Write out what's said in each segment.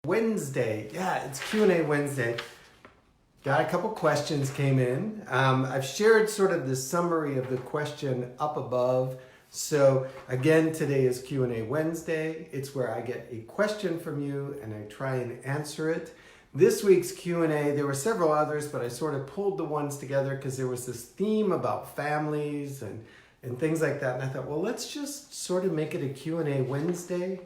Wednesday. Yeah, it's Q&A Wednesday. Got a couple questions came in. I've shared sort of the summary of the question up above. So again, today is Q&A Wednesday. It's where I get a question from you and I try and answer it. This week's Q&A, there were several others, but I sort of pulled the ones together because there was this theme about families and things like that. And I thought, well, let's just sort of make it a Q&A Wednesday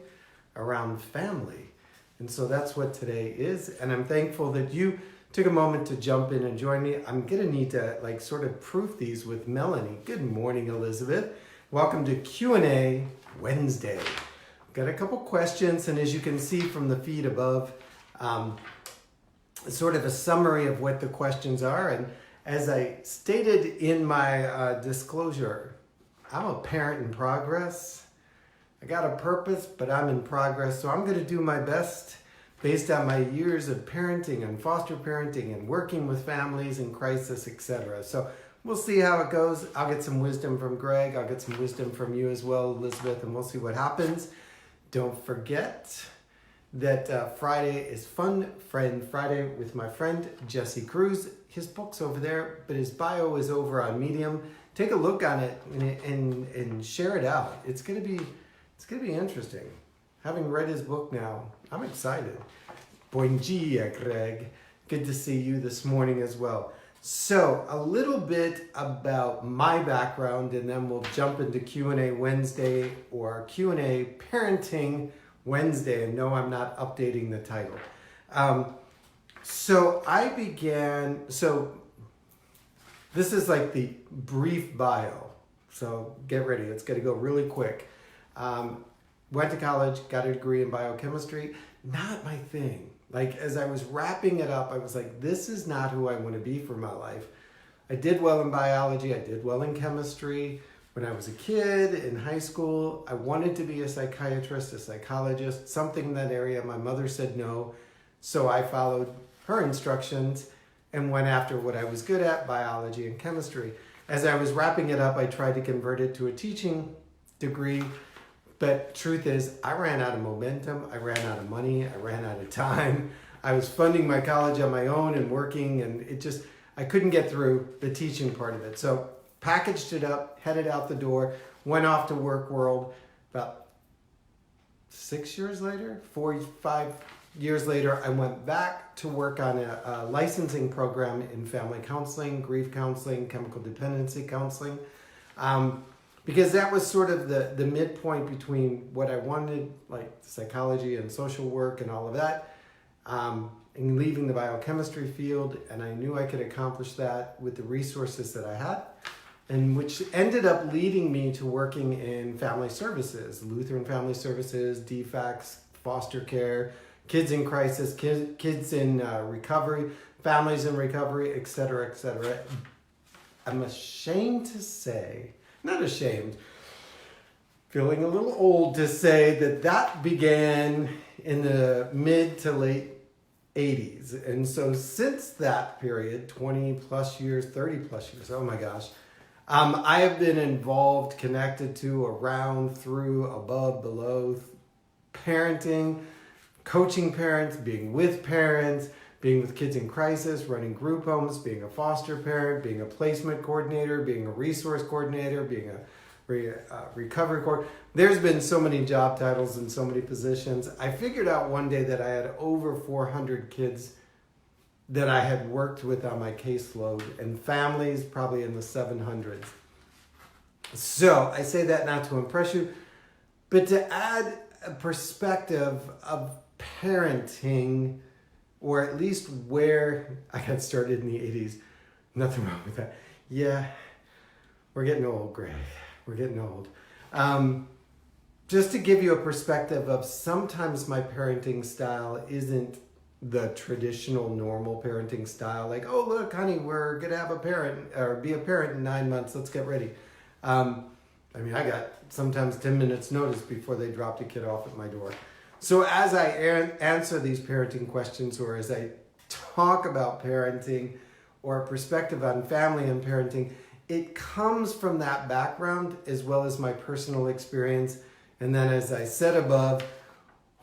around family. And so that's what today is. And I'm thankful that you took a moment to jump in and join me. I'm going to need to sort of proof these with Melanie. Good morning, Elizabeth. Welcome to Q&A Wednesday. Got a couple questions, and as you can see from the feed above, sort of a summary of what the questions are. And as I stated in my disclosure, I'm a parent in progress. I got a purpose, but I'm in progress. So I'm going to do my best based on my years of parenting and foster parenting and working with families in crisis, etc. So we'll see how it goes. I'll get some wisdom from Greg. I'll get some wisdom from you as well, Elizabeth, and we'll see what happens. Don't forget that Friday is Fun Friend Friday with my friend Jesse Cruz. His book's over there, but his bio is over on Medium. Take a look on it and share it out. It's gonna be interesting. Having read his book now, I'm excited. Bom dia, Greg. Good to see you this morning as well. So a little bit about my background, and then we'll jump into Q&A Wednesday or Q&A Parenting Wednesday. And no, I'm not updating the title. So this is like the brief bio. So get ready, it's gonna go really quick. Went to college, got a degree in biochemistry. Not my thing. As I was wrapping it up, I was like, this is not who I want to be for my life. I did well in biology. I did well in chemistry. When I was a kid in high school, I wanted to be a psychiatrist, a psychologist, something in that area. My mother said no. So I followed her instructions and went after what I was good at, biology and chemistry. As I was wrapping it up, I tried to convert it to a teaching degree. But truth is, I ran out of momentum, I ran out of money, I ran out of time. I was funding my college on my own and working, and I couldn't get through the teaching part of it. So packaged it up, headed out the door, went off to work world. About 6 years later, 5 years later, I went back to work on a licensing program in family counseling, grief counseling, chemical dependency counseling. Because that was sort of the midpoint between what I wanted, like psychology and social work and all of that, and leaving the biochemistry field. And I knew I could accomplish that with the resources that I had, and which ended up leading me to working in family services, Lutheran Family Services, DFACS, foster care, kids in crisis, kids in recovery, families in recovery, etc., etc. I'm ashamed to say, not ashamed, feeling a little old to say that began in the mid to late 80s. And so since that period, 20 plus years, 30 plus years, oh my gosh, I have been involved, connected to, around, through, above, below, parenting, coaching parents, being with parents, being with kids in crisis, running group homes, being a foster parent, being a placement coordinator, being a resource coordinator, being a recovery coordinator. There's been so many job titles and so many positions. I figured out one day that I had over 400 kids that I had worked with on my caseload, and families probably in the 700s. So I say that not to impress you, but to add a perspective of parenting, or at least where I got started in the 80s. Nothing wrong with that. Yeah, we're getting old, Greg. We're getting old. Just to give you a perspective of sometimes my parenting style isn't the traditional normal parenting style. Like, oh, look, honey, we're going to have a parent or be a parent in 9 months. Let's get ready. I got sometimes 10 minutes notice before they dropped a kid off at my door. So as I answer these parenting questions, or as I talk about parenting or a perspective on family and parenting, it comes from that background as well as my personal experience. And then as I said above,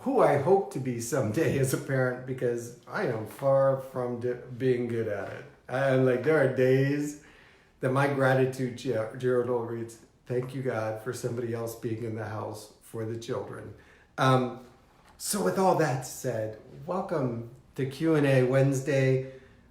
who I hope to be someday as a parent, because I am far from being good at it. And like, there are days that my gratitude journal reads, thank you, God, for somebody else being in the house for the children. So with all that said, welcome to Q&A Wednesday,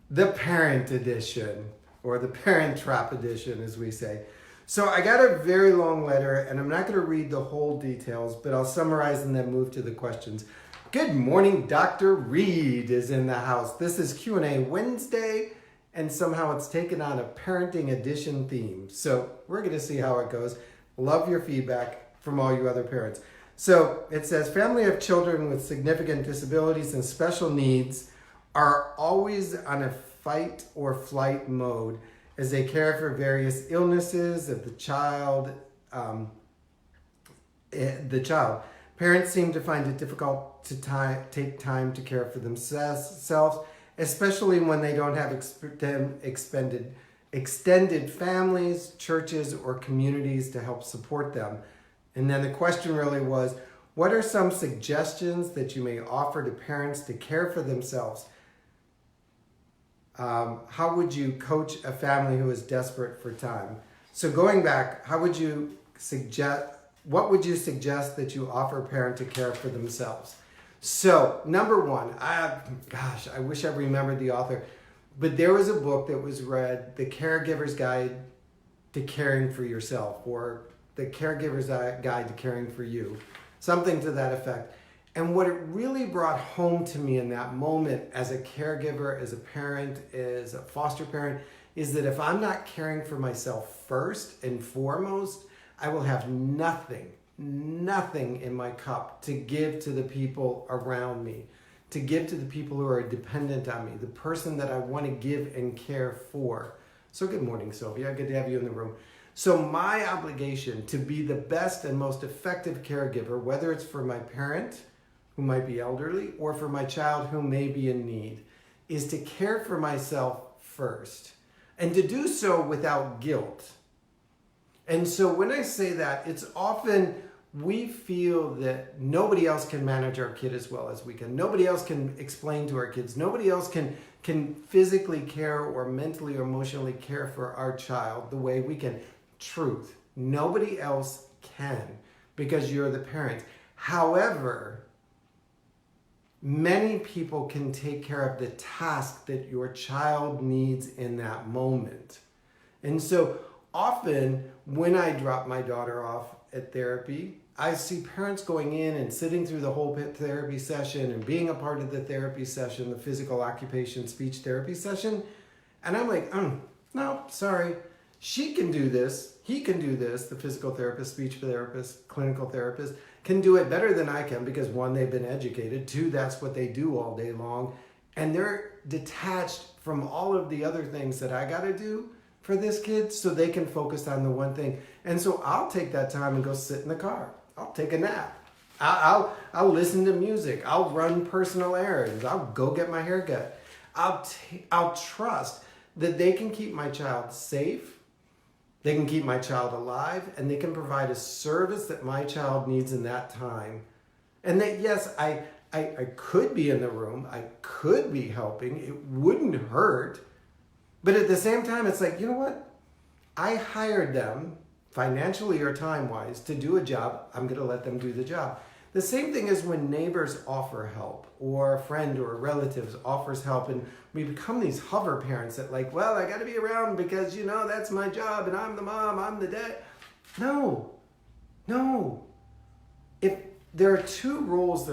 the parent edition, or the parent trap edition, as we say. So I got a very long letter, and I'm not going to read the whole details, but I'll summarize and then move to the questions. Good morning, Dr. Reid is in the house. This is Q&A Wednesday, and somehow it's taken on a parenting edition theme. So we're going to see how it goes. Love your feedback from all you other parents. So it says, family of children with significant disabilities and special needs are always on a fight or flight mode as they care for various illnesses of the child. Parents seem to find it difficult to take time to care for themselves, especially when they don't have extended families, churches, or communities to help support them. And then the question really was, what are some suggestions that you may offer to parents to care for themselves? How would you coach a family who is desperate for time? So going back, what would you suggest that you offer a parent to care for themselves? So number one, I wish I remembered the author, but there was a book that was read, The Caregiver's Guide to Caring for Yourself, or The Caregiver's Guide to Caring for You, something to that effect. And what it really brought home to me in that moment as a caregiver, as a parent, as a foster parent, is that if I'm not caring for myself first and foremost, I will have nothing in my cup to give to the people around me, to give to the people who are dependent on me, the person that I want to give and care for. So good morning, Sylvia. Good to have you in the room. So my obligation to be the best and most effective caregiver, whether it's for my parent, who might be elderly, or for my child who may be in need, is to care for myself first, and to do so without guilt. And so when I say that, it's often we feel that nobody else can manage our kid as well as we can. Nobody else can explain to our kids. Nobody else can physically care or mentally or emotionally care for our child the way we can. Truth. Nobody else can, because you're the parent. However, many people can take care of the task that your child needs in that moment. And so often when I drop my daughter off at therapy, I see parents going in and sitting through the whole therapy session and being a part of the therapy session, the physical occupation speech therapy session. And I'm like, no, sorry. She can do this. He can do this. The physical therapist, speech therapist, clinical therapist can do it better than I can, because one, they've been educated. Two, that's what they do all day long. And they're detached from all of the other things that I got to do for this kid, so they can focus on the one thing. And so I'll take that time and go sit in the car. I'll take a nap. I'll listen to music. I'll run personal errands. I'll go get my hair cut. I'll trust that they can keep my child safe. They can keep my child alive, and they can provide a service that my child needs in that time. And that, yes, I could be in the room. I could be helping. It wouldn't hurt. But at the same time, it's like, you know what? I hired them, financially or time-wise, to do a job. I'm going to let them do the job. The same thing is when neighbors offer help, or a friend or a relative offers help, and we become these hover parents that like, well, I got to be around because, that's my job, and I'm the mom, I'm the dad. No. If there are three roles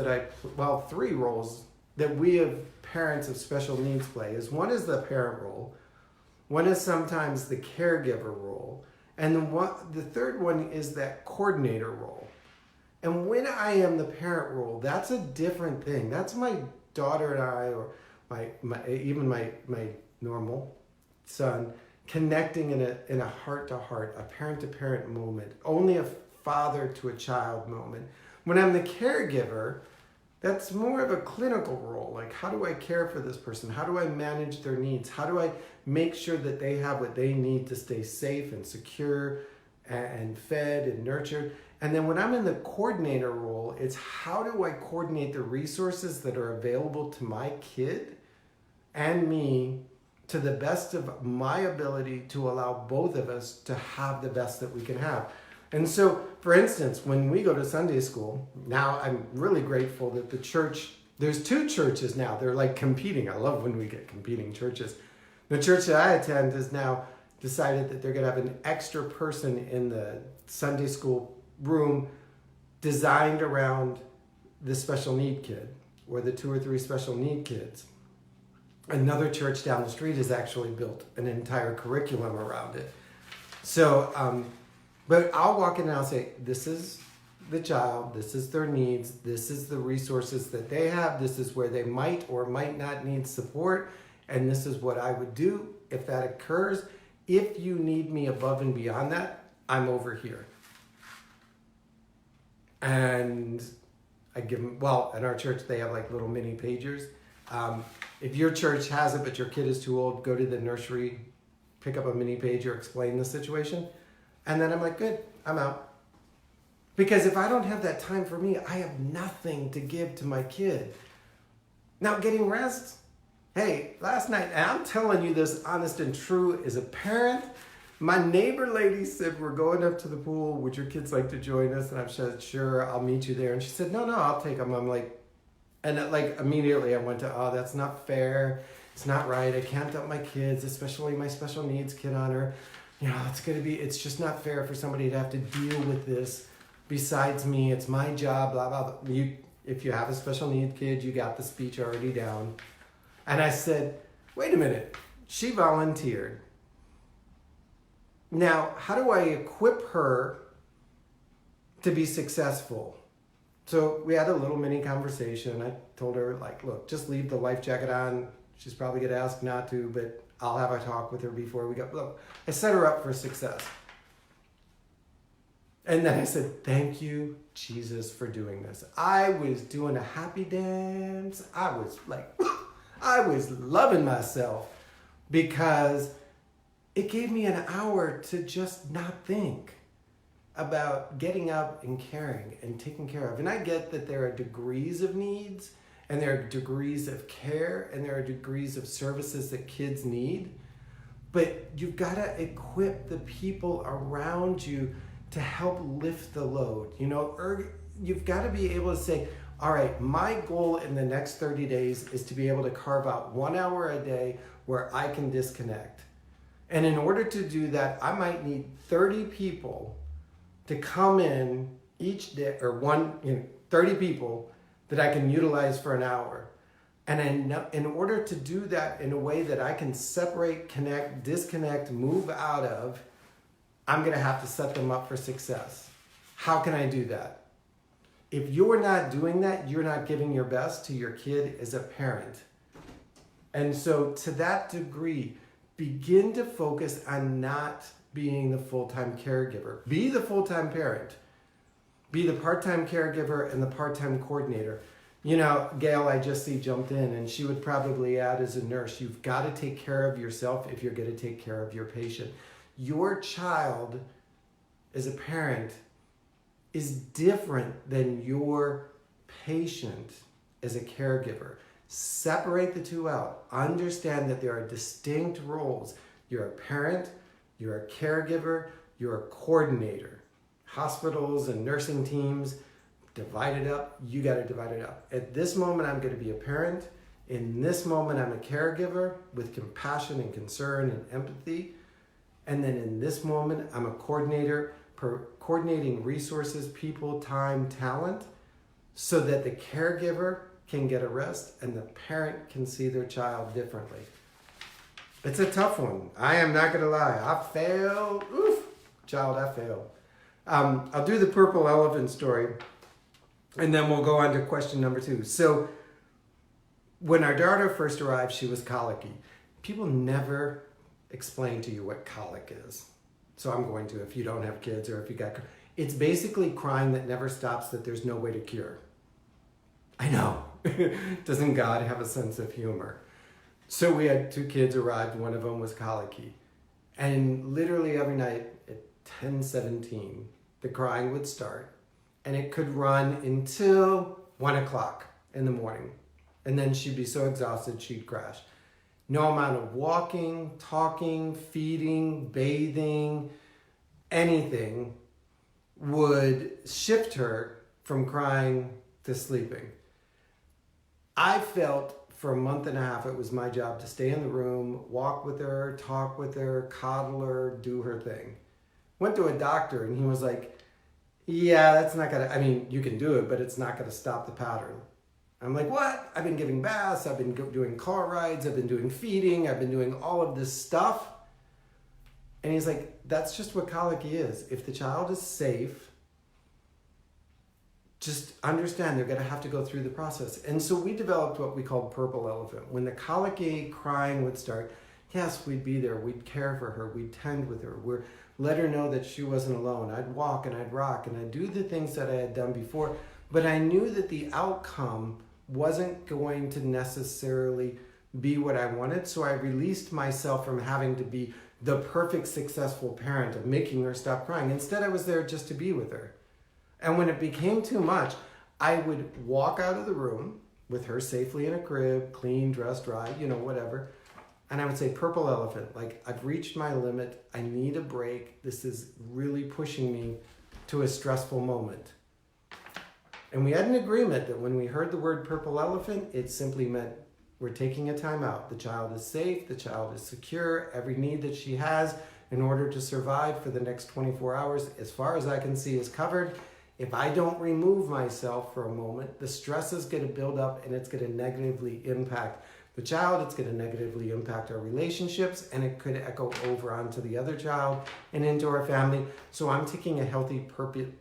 that we as parents of special needs play. One is the parent role, one is sometimes the caregiver role, and the third one is that coordinator role. And when I am the parent role, that's a different thing. That's my daughter and I, or my normal son, connecting in a heart-to-heart, a parent-to-parent moment, only a father-to-a-child moment. When I'm the caregiver, that's more of a clinical role. Like, how do I care for this person? How do I manage their needs? How do I make sure that they have what they need to stay safe and secure and fed and nurtured? And then when I'm in the coordinator role, it's how do I coordinate the resources that are available to my kid and me to the best of my ability to allow both of us to have the best that we can have. And so, for instance, when we go to Sunday school, now I'm really grateful that the church, there's two churches now, they're like competing. I love when we get competing churches. The church that I attend has now decided that they're going to have an extra person in the Sunday school room designed around the special need kid or the 2 or 3 special need kids. Another church down the street has actually built an entire curriculum around it. So, but I'll walk in and I'll say, this is the child, this is their needs, this is the resources that they have, this is where they might or might not need support, and this is what I would do if that occurs. If you need me above and beyond that, I'm over here. And I give them, well, at our church, they have like little mini pagers. If your church has it, but your kid is too old, go to the nursery, pick up a mini pager, explain the situation. And then I'm like, good, I'm out. Because if I don't have that time for me, I have nothing to give to my kid. Now, getting rest. Hey, last night, and I'm telling you this honest and true as a parent, my neighbor lady said, we're going up to the pool. Would your kids like to join us? And I said, sure, I'll meet you there. And she said, no, I'll take them. I'm like, and like immediately I went to, oh, that's not fair. It's not right. I can't dump my kids, especially my special needs kid on her. You know, it's just not fair for somebody to have to deal with this besides me. It's my job, blah, blah, blah. If you have a special need kid, you got the speech already down. And I said, wait a minute, she volunteered. Now, how do I equip her to be successful? So we had a little mini conversation. I told her, like, look, just leave the life jacket on. She's probably going to ask not to, but I'll have a talk with her before we go. Look, I set her up for success. And then I said, thank you, Jesus, for doing this. I was doing a happy dance. I was like, I was loving myself because it gave me an hour to just not think about getting up and caring and taking care of. And I get that there are degrees of needs and there are degrees of care and there are degrees of services that kids need. But you've got to equip the people around you to help lift the load. You know, you've got to be able to say, all right, my goal in the next 30 days is to be able to carve out 1 hour a day where I can disconnect. And in order to do that, I might need 30 people to come in each day, or 30 people that I can utilize for an hour. And in order to do that in a way that I can separate, connect, disconnect, move out of, I'm going to have to set them up for success. How can I do that? If you're not doing that, you're not giving your best to your kid as a parent. And so to that degree, begin to focus on not being the full-time caregiver. Be the full-time parent. Be the part-time caregiver and the part-time coordinator. You know, Gail, I just see jumped in, and she would probably add as a nurse, you've got to take care of yourself if you're going to take care of your patient. Your child, as a parent, is different than your patient as a caregiver. Separate the two out. Understand that there are distinct roles. You're a parent, you're a caregiver, you're a coordinator. Hospitals and nursing teams, divide it up. You got to divide it up. At this moment, I'm going to be a parent. In this moment, I'm a caregiver with compassion and concern and empathy. And then in this moment, I'm a coordinator, coordinating resources, people, time, talent, so that the caregiver can get a rest and the parent can see their child differently. It's a tough one. I am not going to lie. I failed. Oof, child, I failed. I'll do the purple elephant story, and then we'll go on to question number 2. So when our daughter first arrived, she was colicky. People never explain to you what colic is. So I'm going to, if you don't have kids or if you got, it's basically crying that never stops that there's no way to cure. I know. Doesn't God have a sense of humor? So we had 2 kids arrived. One of them was colicky. And literally every night at 10:17, the crying would start, and it could run until 1 o'clock in the morning. And then she'd be so exhausted, she'd crash. No amount of walking, talking, feeding, bathing, anything would shift her from crying to sleeping. I felt for a month and a half it was my job to stay in the room, walk with her, talk with her, coddle her, do her thing. Went to a doctor and he was like, yeah, that's not gonna, I mean, you can do it, but it's not gonna stop the pattern. I'm like, what? I've been giving baths, I've been doing car rides, I've been doing feeding, I've been doing all of this stuff. And he's like, that's just what colicky is. If the child is safe, just understand they're going to have to go through the process. And so we developed what we called Purple Elephant. When the colicky crying would start, yes, we'd be there. We'd care for her. We'd tend with her. We'd let her know that she wasn't alone. I'd walk and I'd rock and I'd do the things that I had done before. But I knew that the outcome wasn't going to necessarily be what I wanted. So I released myself from having to be the perfect successful parent of making her stop crying. Instead, I was there just to be with her. And when it became too much, I would walk out of the room with her safely in a crib, clean, dressed, dry, whatever. And I would say, Purple Elephant, like, I've reached my limit. I need a break. This is really pushing me to a stressful moment. And we had an agreement that when we heard the word Purple Elephant, it simply meant we're taking a time out. The child is safe. The child is secure. Every need that she has in order to survive for the next 24 hours, as far as I can see, is covered. If I don't remove myself for a moment, the stress is going to build up and it's going to negatively impact the child. It's going to negatively impact our relationships, and it could echo over onto the other child and into our family. So I'm taking a healthy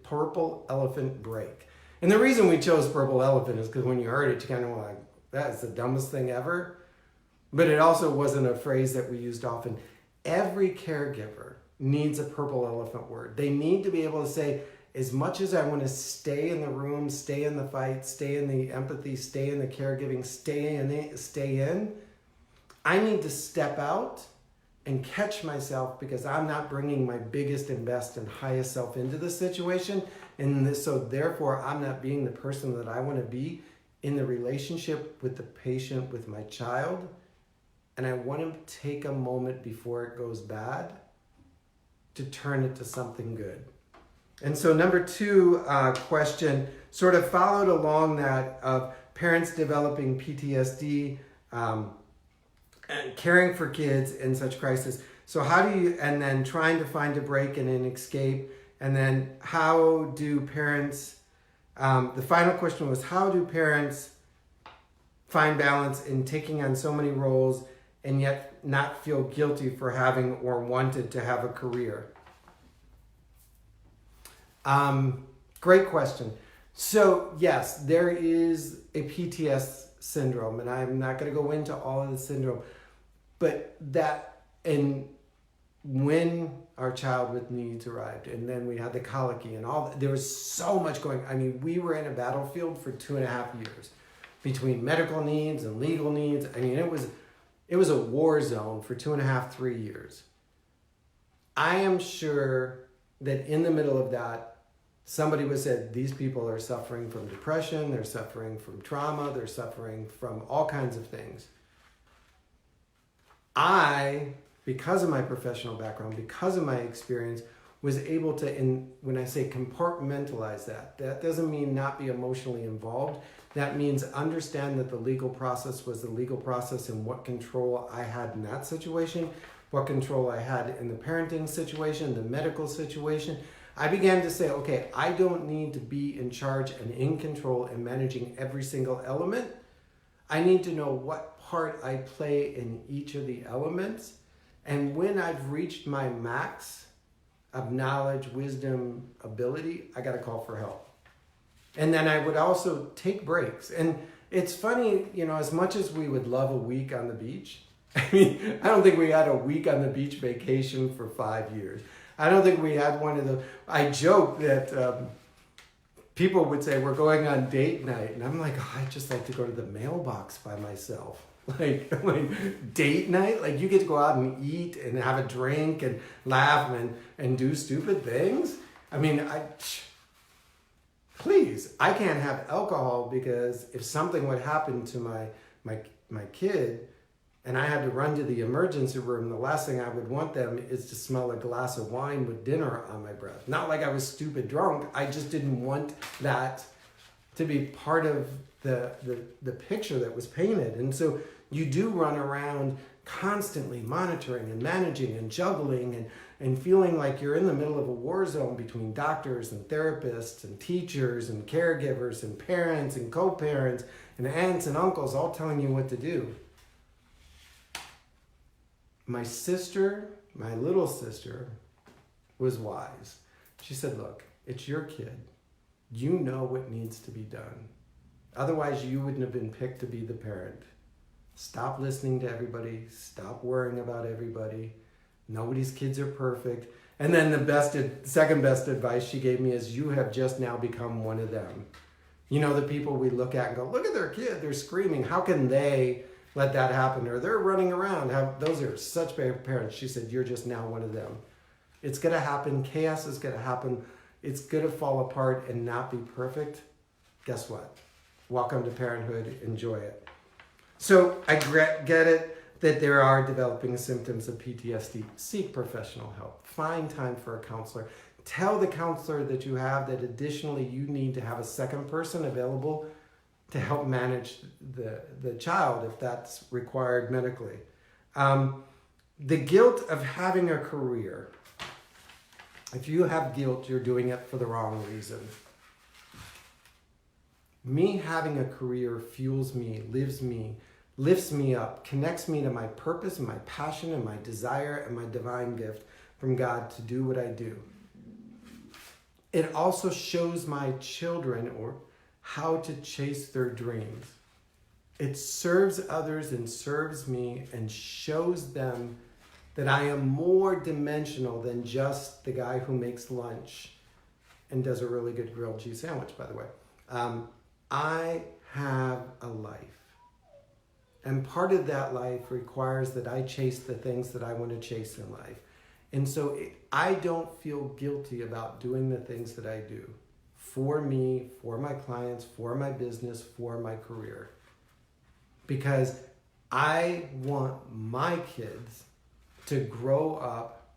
Purple Elephant break. And the reason we chose Purple Elephant is because when you heard it, you kind of were like, that's the dumbest thing ever. But it also wasn't a phrase that we used often. Every caregiver needs a Purple Elephant word. They need to be able to say, as much as I want to stay in the room, stay in the fight, stay in the empathy, stay in the caregiving, stay in, I need to step out and catch myself, because I'm not bringing my biggest and best and highest self into the situation. And so therefore, I'm not being the person that I want to be in the relationship with the patient, with my child. And I want to take a moment before it goes bad to turn it to something good. And so number 2 question sort of followed along that of parents developing PTSD, and caring for kids in such crisis. So how do you, and then trying to find a break and an escape, and then how do parents, the final question was, how do parents find balance in taking on so many roles and yet not feel guilty for having or wanted to have a career? Great question. So yes, there is a PTS syndrome, and I'm not going to go into all of the syndrome, but that, and when our child with needs arrived, and then we had the colicky and all that, there was so much going. I mean, we were in a battlefield for 2.5 years between medical needs and legal needs. I mean, it was a war zone for 2.5, 3 years. I am sure that in the middle of that, somebody would say, these people are suffering from depression, they're suffering from trauma, they're suffering from all kinds of things. I, because of my professional background, because of my experience, was able to, when I say compartmentalize that doesn't mean not be emotionally involved. That means understand that the legal process was the legal process, and what control I had in that situation, what control I had in the parenting situation, the medical situation. I began to say, okay, I don't need to be in charge and in control and managing every single element. I need to know what part I play in each of the elements. And when I've reached my max of knowledge, wisdom, ability, I got to call for help. And then I would also take breaks. And it's funny, as much as we would love a week on the beach, I mean, I don't think we had a week on the beach vacation for 5 years. I don't think we had one of those. I joke that people would say, we're going on date night. And I'm like, I'd just like to go to the mailbox by myself. Like date night? Like, you get to go out and eat and have a drink and laugh and do stupid things? I mean, please, I can't have alcohol because if something would happen to my kid and I had to run to the emergency room, the last thing I would want them is to smell a glass of wine with dinner on my breath. Not like I was stupid drunk. I just didn't want that to be part of the picture that was painted. And so you do run around constantly monitoring and managing and juggling and feeling like you're in the middle of a war zone between doctors and therapists and teachers and caregivers and parents and co-parents and aunts and uncles all telling you what to do. My sister, my little sister, was wise. She said, look, it's your kid. You know what needs to be done. Otherwise, you wouldn't have been picked to be the parent. Stop listening to everybody. Stop worrying about everybody. Nobody's kids are perfect. And then the second best advice she gave me is you have just now become one of them. You know, the people we look at and go, look at their kid, they're screaming. How can they let that happen? Or they're running around. Those are such bad parents. She said, you're just now one of them. It's going to happen. Chaos is going to happen. It's going to fall apart and not be perfect. Guess what? Welcome to parenthood. Enjoy it. So I get it that there are developing symptoms of PTSD. Seek professional help. Find time for a counselor. Tell the counselor that you have that additionally you need to have a second person available to help manage the child if that's required medically. The guilt of having a career. If you have guilt, you're doing it for the wrong reason. Me having a career fuels me, lives me, lifts me up, connects me to my purpose and my passion and my desire and my divine gift from God to do what I do. It also shows my children how to chase their dreams. It serves others and serves me and shows them that I am more dimensional than just the guy who makes lunch and does a really good grilled cheese sandwich, by the way. I have a life. And part of that life requires that I chase the things that I want to chase in life. And so I don't feel guilty about doing the things that I do for me, for my clients, for my business, for my career. Because I want my kids to grow up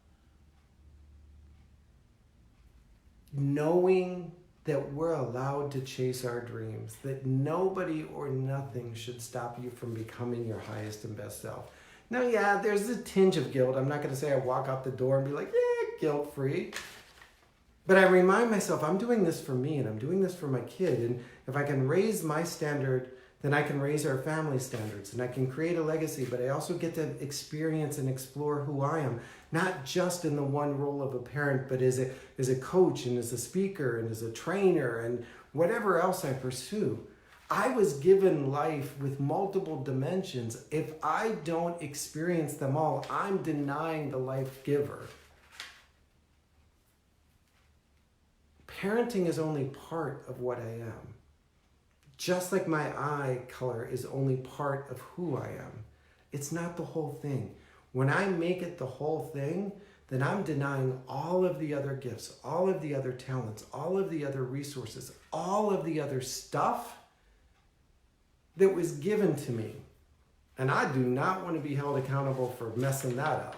knowing that we're allowed to chase our dreams, that nobody or nothing should stop you from becoming your highest and best self. Now, yeah, there's a tinge of guilt. I'm not going to say I walk out the door and be like, guilt-free. But I remind myself, I'm doing this for me and I'm doing this for my kid. And if I can raise my standard, then I can raise our family standards and I can create a legacy, but I also get to experience and explore who I am, not just in the one role of a parent, but as a coach and as a speaker and as a trainer and whatever else I pursue. I was given life with multiple dimensions. If I don't experience them all, I'm denying the life giver. Parenting is only part of what I am. Just like my eye color is only part of who I am. It's not the whole thing. When I make it the whole thing, then I'm denying all of the other gifts, all of the other talents, all of the other resources, all of the other stuff that was given to me. And I do not want to be held accountable for messing that up.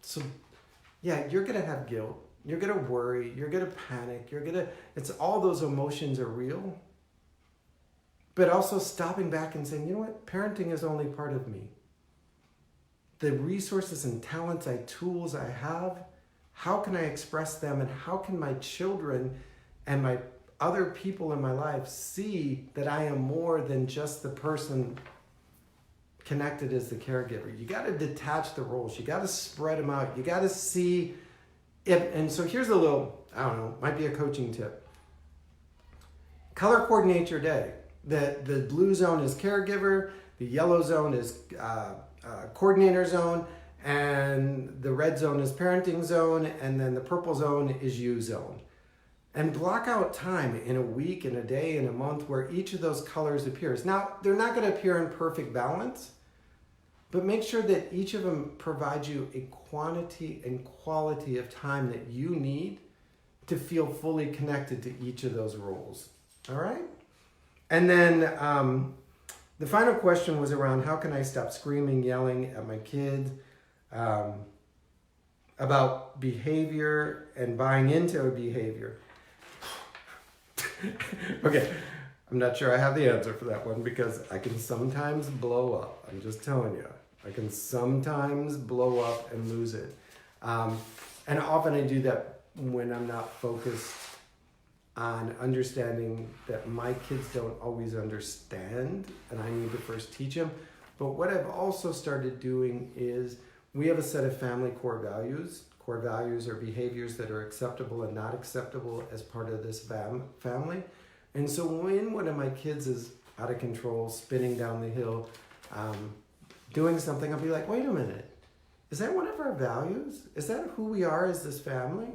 So yeah, you're going to have guilt. You're going to worry. You're going to panic. It's all those emotions are real. But also stopping back and saying, you know what? Parenting is only part of me. The resources and talents, tools I have, how can I express them? And how can my children and my other people in my life see that I am more than just the person connected as the caregiver? You got to detach the roles. You got to spread them out. You got to see it. And so here's a little, might be a coaching tip. Color coordinate your day. The blue zone is caregiver, the yellow zone is coordinator zone, and the red zone is parenting zone, and then the purple zone is you zone. And block out time in a week, in a day, in a month where each of those colors appears. Now, they're not going to appear in perfect balance, but make sure that each of them provides you a quantity and quality of time that you need to feel fully connected to each of those roles. All right? And then the final question was around how can I stop screaming, yelling at my kids about behavior and buying into a behavior. Okay, I'm not sure I have the answer for that one because I can sometimes blow up. I'm just telling you. I can sometimes blow up and lose it. And often I do that when I'm not focused on understanding that my kids don't always understand and I need to first teach them. But what I've also started doing is we have a set of family core values. Core values are behaviors that are acceptable and not acceptable as part of this family. And so when one of my kids is out of control, spinning down the hill, doing something, I'll be like, wait a minute, is that one of our values? Is that who we are as this family?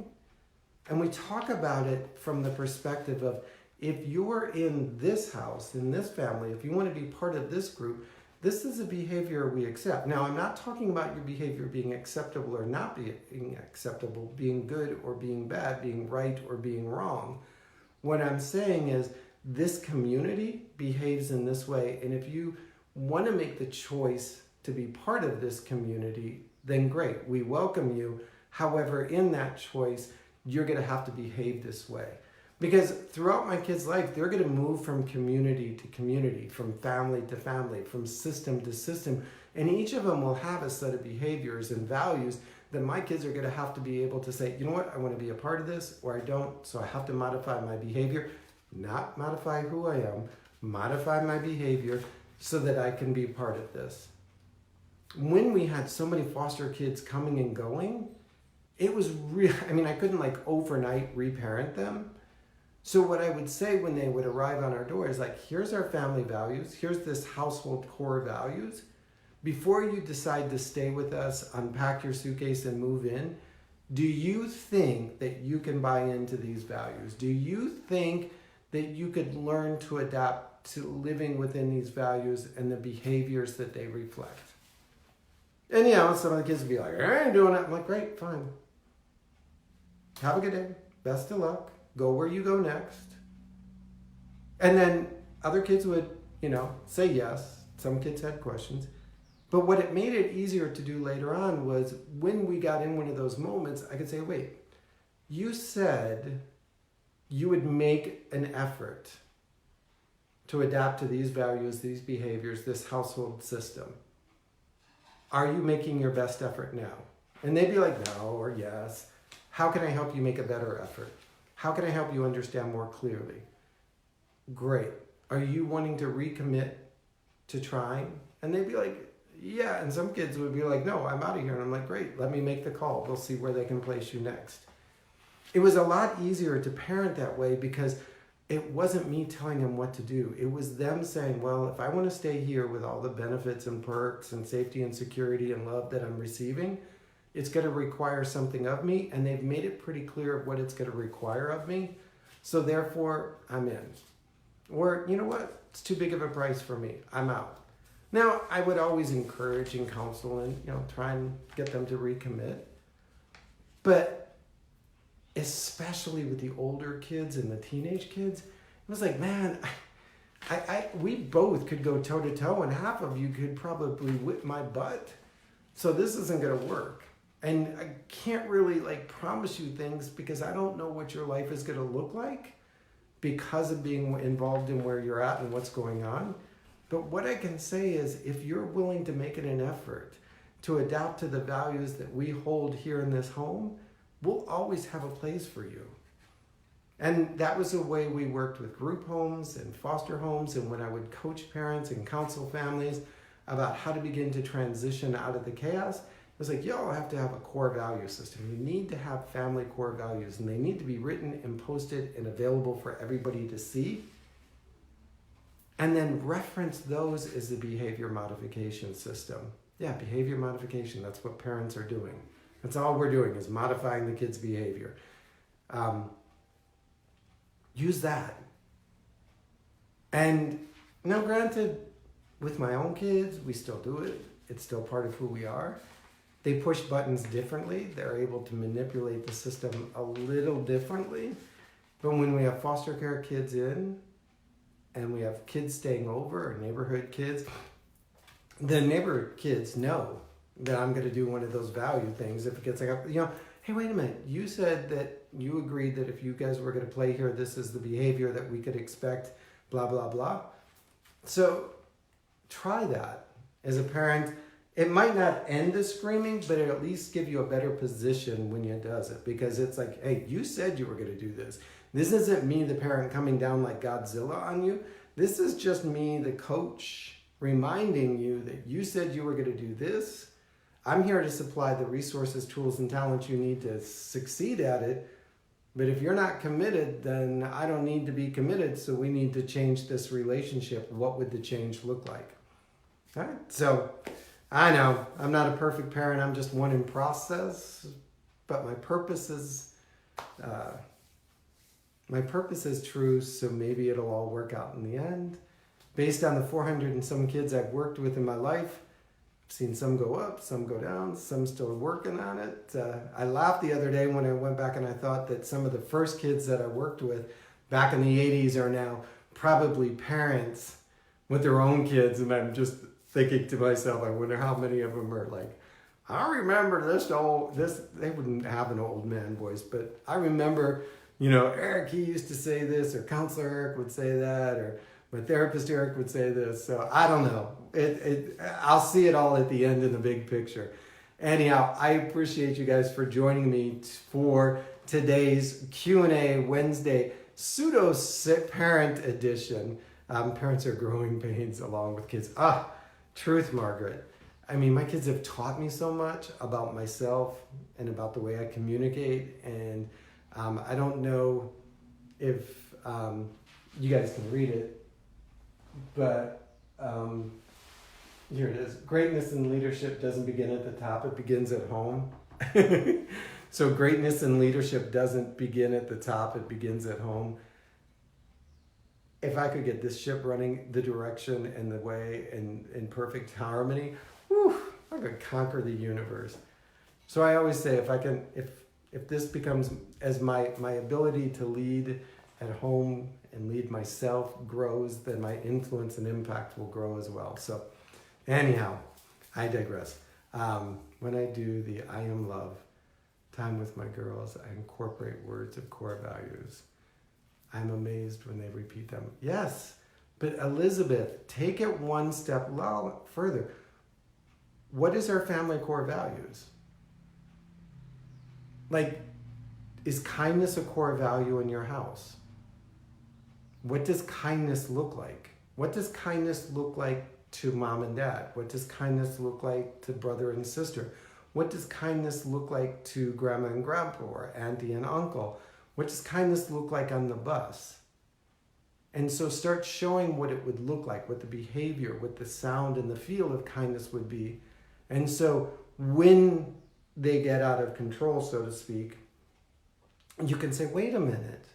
And we talk about it from the perspective of if you're in this house, in this family, if you want to be part of this group, this is a behavior we accept. Now, I'm not talking about your behavior being acceptable or not being acceptable, being good or being bad, being right or being wrong. What I'm saying is this community behaves in this way, and if you want to make the choice to be part of this community, then great, we welcome you. However, in that choice, you're going to have to behave this way. Because throughout my kids' life, they're going to move from community to community, from family to family, from system to system. And each of them will have a set of behaviors and values that my kids are going to have to be able to say, you know what, I want to be a part of this, or I don't, so I have to modify my behavior. Not modify who I am, modify my behavior so that I can be part of this. When we had so many foster kids coming and going, it was real. I mean, I couldn't like overnight reparent them. So what I would say when they would arrive on our door is like, here's our family values. Here's this household core values. Before you decide to stay with us, unpack your suitcase and move in, do you think that you can buy into these values? Do you think that you could learn to adapt to living within these values and the behaviors that they reflect? And some of the kids would be like, I ain't doing it. I'm like, great, fine. Have a good day. Best of luck. Go where you go next. And then other kids would, say yes. Some kids had questions. But what it made it easier to do later on was when we got in one of those moments, I could say, wait, you said you would make an effort to adapt to these values, these behaviors, this household system. Are you making your best effort now? And they'd be like, no, or yes. How can I help you make a better effort? How can I help you understand more clearly? Great. Are you wanting to recommit to trying? And they'd be like, yeah. And some kids would be like, no, I'm out of here. And I'm like, great, let me make the call. We'll see where they can place you next. It was a lot easier to parent that way because it wasn't me telling them what to do. It was them saying, well, if I want to stay here with all the benefits and perks and safety and security and love that I'm receiving, it's going to require something of me. And they've made it pretty clear what it's going to require of me. So therefore, I'm in. Or, you know what? It's too big of a price for me. I'm out. Now, I would always encourage and counsel and, try and get them to recommit. But especially with the older kids and the teenage kids, it was like, man, we both could go toe to toe and half of you could probably whip my butt. So this isn't going to work. And I can't really promise you things because I don't know what your life is going to look like because of being involved in where you're at and what's going on. But what I can say is if you're willing to make it an effort to adapt to the values that we hold here in this home, we'll always have a place for you. And that was the way we worked with group homes and foster homes, and when I would coach parents and counsel families about how to begin to transition out of the chaos, it was like, y'all have to have a core value system. You need to have family core values, and they need to be written and posted and available for everybody to see. And then reference those as the behavior modification system. Yeah, behavior modification, that's what parents are doing. That's all we're doing is modifying the kids' behavior. Use that. And now granted, with my own kids, we still do it. It's still part of who we are. They push buttons differently. They're able to manipulate the system a little differently. But when we have foster care kids in, and we have kids staying over, or neighborhood kids, the neighborhood kids know that I'm going to do one of those value things. If it gets like, hey, wait a minute, you said that you agreed that if you guys were going to play here, this is the behavior that we could expect, blah, blah, blah. So try that as a parent. It might not end the screaming, but it'll at least give you a better position when it does it. Because it's like, hey, you said you were going to do this. This isn't me, the parent, coming down like Godzilla on you. This is just me, the coach, reminding you that you said you were going to do this. I'm here to supply the resources, tools, and talents you need to succeed at it. But if you're not committed, then I don't need to be committed. So we need to change this relationship. What would the change look like? All right. So I know I'm not a perfect parent. I'm just one in process. But my purpose is true. So maybe it'll all work out in the end. Based on the 400 and some kids I've worked with in my life, I've seen some go up, some go down, some still working on it. I laughed the other day when I went back and I thought that some of the first kids that I worked with back in the 80s are now probably parents with their own kids. And I'm just thinking to myself, I wonder how many of them are like, I remember this, they wouldn't have an old man voice, but I remember, Eric, he used to say this, or Counselor Eric would say that, or my therapist Eric would say this. So I don't know. I'll see it all at the end in the big picture. Anyhow, I appreciate you guys for joining me for today's Q&A Wednesday pseudo parent edition. Parents are growing pains along with kids. Truth, Margaret. I mean, my kids have taught me so much about myself and about the way I communicate. And I don't know if you guys can read it. But here it is. Greatness in leadership doesn't begin at the top. It begins at home. So greatness in leadership doesn't begin at the top. It begins at home. If I could get this ship running the direction and the way in perfect harmony, I could conquer the universe. So I always say, if this becomes as my ability to lead at home and lead myself grows, then my influence and impact will grow as well. So anyhow, I digress. When I do the I Am Love time with my girls, I incorporate words of core values. I'm amazed when they repeat them. Yes, but Elizabeth, take it one step further. What is our family core values? Like, is kindness a core value in your house? What does kindness look like? What does kindness look like to mom and dad? What does kindness look like to brother and sister? What does kindness look like to grandma and grandpa or auntie and uncle? What does kindness look like on the bus? And so start showing what it would look like, what the behavior, what the sound and the feel of kindness would be. And so when they get out of control, so to speak, you can say, wait a minute.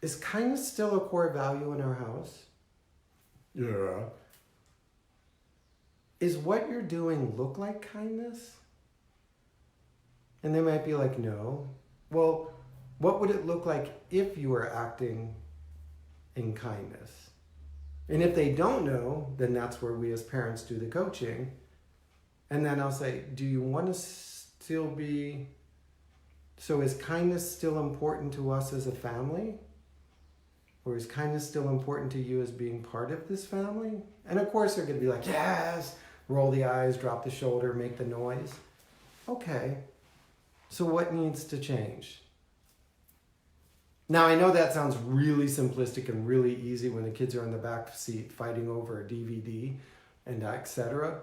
Is kindness still a core value in our house? Yeah. Is what you're doing look like kindness? And they might be like, no. Well, what would it look like if you were acting in kindness? And if they don't know, then that's where we as parents do the coaching. And then I'll say, do you want to still be... So is kindness still important to us as a family? Or is kindness still important to you as being part of this family? And of course they're going to be like, yes, roll the eyes, drop the shoulder, make the noise. Okay, so what needs to change? Now I know that sounds really simplistic and really easy when the kids are in the back seat fighting over a DVD and etc.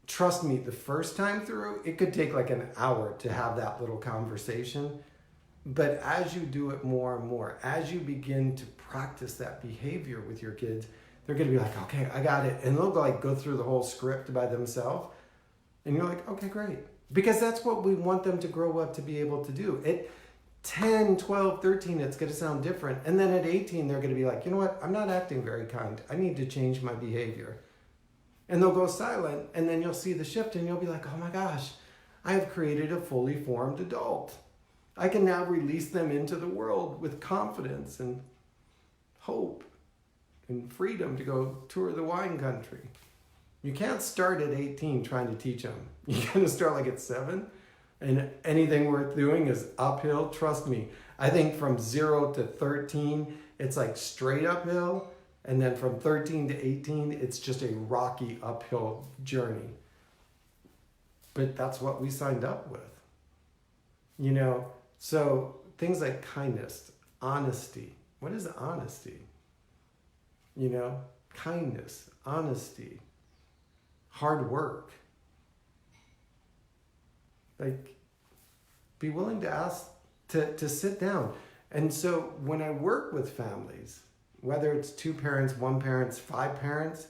Trust me, the first time through, it could take like an hour to have that little conversation. But as you do it more and more, as you begin to practice that behavior with your kids, they're going to be like, okay, I got it. And they'll go through the whole script by themselves. And you're like, okay, great. Because that's what we want them to grow up to be able to do. At 10, 12, 13, it's going to sound different. And then at 18, they're going to be like, you know what? I'm not acting very kind. I need to change my behavior. And they'll go silent, and then you'll see the shift, and you'll be like, oh my gosh, I have created a fully formed adult. I can now release them into the world with confidence and hope and freedom to go tour the wine country. You can't start at 18 trying to teach them. You're going to start like at 7, and anything worth doing is uphill. Trust me. I think from 0 to 13, it's like straight uphill. And then from 13 to 18, it's just a rocky uphill journey. But that's what we signed up with. You know, so things like kindness, honesty. What is honesty? You know, kindness, honesty, hard work. Like, be willing to ask, to sit down. And so when I work with families, whether it's 2 parents, 1 parent, 5 parents,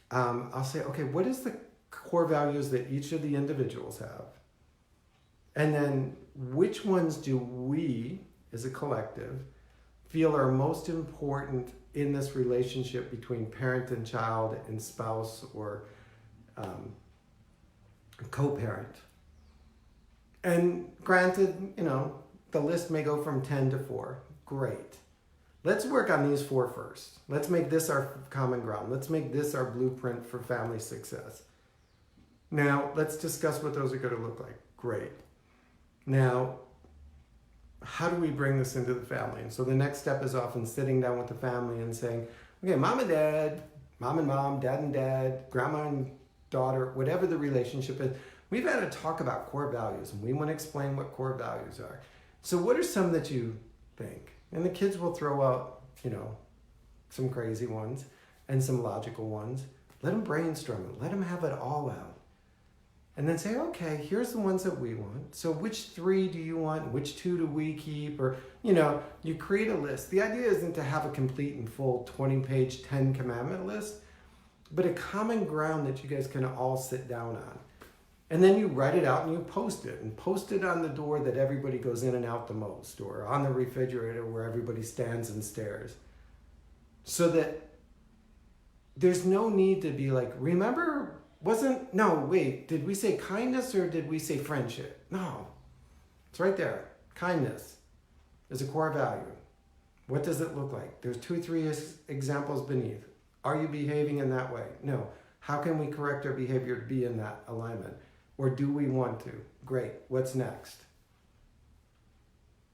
I'll say, okay, what is the core values that each of the individuals have? And then which ones do we, as a collective, feel are most important in this relationship between parent and child and spouse or co-parent? And granted, you know, the list may go from 10 to 4. Great. Let's work on these 4 first. Let's make this our common ground. Let's make this our blueprint for family success. Now, let's discuss what those are going to look like. Great. Now, how do we bring this into the family? And so the next step is often sitting down with the family and saying, okay, mom and dad, mom and mom, dad and dad, grandma and daughter, whatever the relationship is, we've had to talk about core values, and we want to explain what core values are. So what are some that you think? And the kids will throw out, you know, some crazy ones and some logical ones. Let them brainstorm it. Let them have it all out. And then say, okay, here's the ones that we want. So which 3 do you want? Which 2 do we keep? Or, you know, you create a list. The idea isn't to have a complete and full 20-page 10 commandment list, but a common ground that you guys can all sit down on. And then you write it out and you post it. And post it on the door that everybody goes in and out the most, or on the refrigerator where everybody stands and stares. So that there's no need to be like, remember, did we say kindness or did we say friendship? No, it's right there. Kindness is a core value. What does it look like? There's 2 or 3 examples beneath. Are you behaving in that way? No. How can we correct our behavior to be in that alignment? Or do we want to? Great. What's next?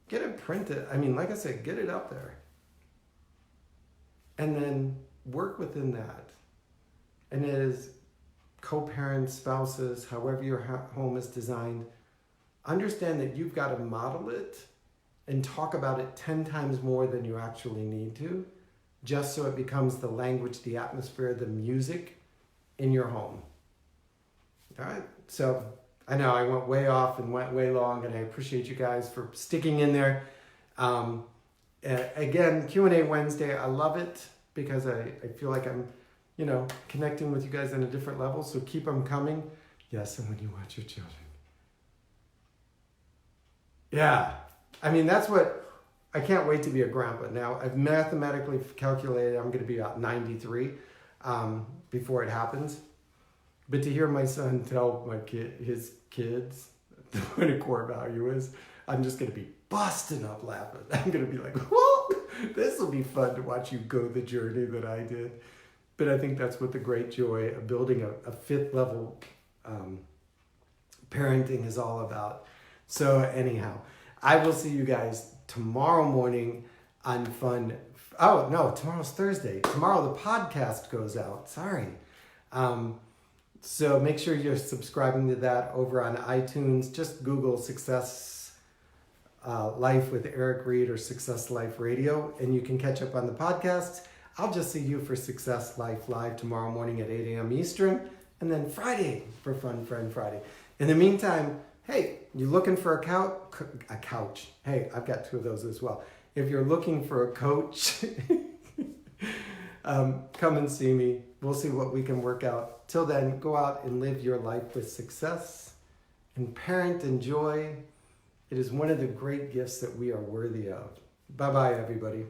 Get it printed. I mean, like I said, get it up there. And then work within that. And it is co-parents, spouses, however your home is designed, understand that you've got to model it and talk about it 10 times more than you actually need to, just so it becomes the language, the atmosphere, the music in your home. All right, so I know I went way off and went way long, and I appreciate you guys for sticking in there. Again, Q&A Wednesday, I love it because I feel like I'm, you know, connecting with you guys on a different level, so keep them coming. Yes, and when you watch your children. Yeah, I mean, that's what, I can't wait to be a grandpa. Now, I've mathematically calculated I'm going to be about 93 before it happens. But to hear my son tell his kids what a core value is, I'm just going to be busting up laughing. I'm going to be like, whoa, this will be fun to watch you go the journey that I did. But I think that's what the great joy of building a 5th level parenting is all about. So anyhow, I will see you guys tomorrow morning on Fun. Oh, no, tomorrow's Thursday. Tomorrow the podcast goes out. Sorry. So make sure you're subscribing to that over on iTunes. Just Google Success Life with Eric Reid or Success Life Radio, and you can catch up on the podcasts. I'll just see you for Success Life Live tomorrow morning at 8 a.m. Eastern, and then Friday for Fun Friend Friday. In the meantime, hey, you looking for a couch? Hey, I've got 2 of those as well. If you're looking for a coach, come and see me. We'll see what we can work out. Till then, go out and live your life with success and parent and joy. It is one of the great gifts that we are worthy of. Bye-bye, everybody.